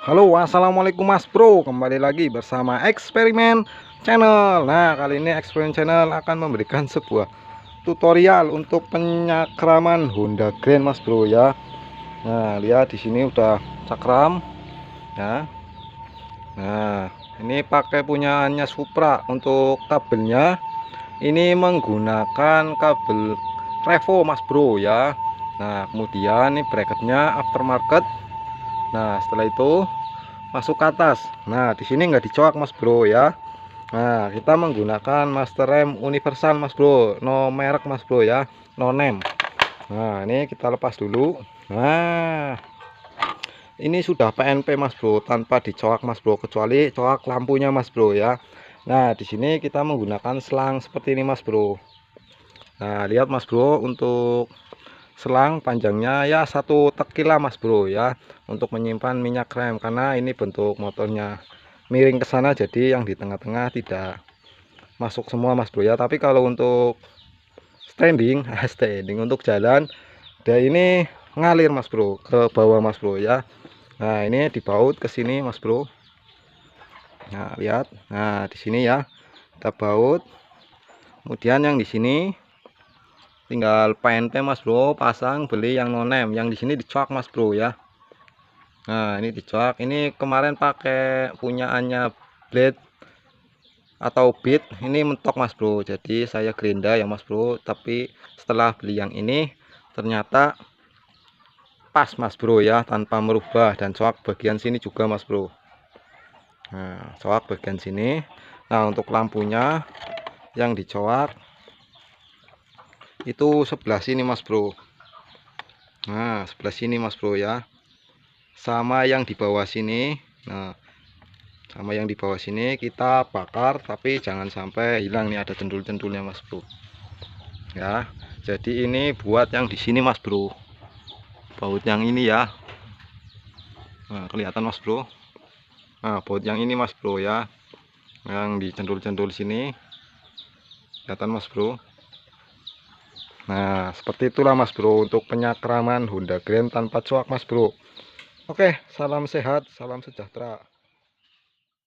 Halo, assalamualaikum Mas Bro. Kembali lagi bersama Eksperimen Channel. Nah, kali ini Eksperimen Channel akan memberikan sebuah tutorial untuk penyakraman Honda Grand Mas Bro ya. Nah, lihat di sini udah cakram ya. Nah, ini pakai punyaannya Supra. Untuk kabelnya ini menggunakan kabel Revo Mas Bro ya. Nah, kemudian ini bracketnya aftermarket. Nah, setelah itu masuk ke atas. Nah, di sini nggak dicoak Mas Bro ya. Nah, kita menggunakan master rem universal Mas Bro, no merek Mas Bro ya, no name. Nah, ini kita lepas dulu. Nah, ini sudah PNP Mas Bro, tanpa dicoak Mas Bro, kecuali coak lampunya Mas Bro ya. Nah, di sini kita menggunakan selang seperti ini Mas Bro. Nah, lihat Mas Bro, untuk selang panjangnya ya 1 tekila Mas Bro ya, untuk menyimpan minyak rem, karena ini bentuk motornya miring ke sana, jadi yang di tengah-tengah tidak masuk semua Mas Bro ya. Tapi kalau untuk standing standing untuk jalan dan ini ngalir Mas Bro ke bawah Mas Bro ya. Nah, ini dibaut ke sini Mas Bro. Nah, lihat. Nah, di sini ya kita baut. Kemudian yang di sini tinggal PNP Mas Bro, pasang beli yang no name. Yang di sini dicoak Mas Bro ya. Nah, ini dicoak. Ini kemarin pakai punyaannya Blade atau Beat, ini mentok Mas Bro. Jadi saya gerinda ya Mas Bro. Tapi setelah beli yang ini ternyata pas Mas Bro ya, tanpa merubah. Dan coak bagian sini juga Mas Bro. Nah, coak bagian sini. Nah, untuk lampunya yang dicoak itu sebelah sini Mas Bro. Nah, sebelah sini Mas Bro ya, sama yang di bawah sini. Nah, sama yang di bawah sini kita bakar, tapi jangan sampai hilang nih, ada cendul-cendulnya Mas Bro ya. Jadi ini buat yang di sini Mas Bro, baut yang ini ya. Nah, kelihatan Mas Bro. Nah, baut yang ini Mas Bro ya, yang di cendul-cendul sini kelihatan Mas Bro. Nah, seperti itulah Mas Bro untuk penyakraman Honda Grand tanpa coak Mas Bro. Oke, salam sehat, salam sejahtera.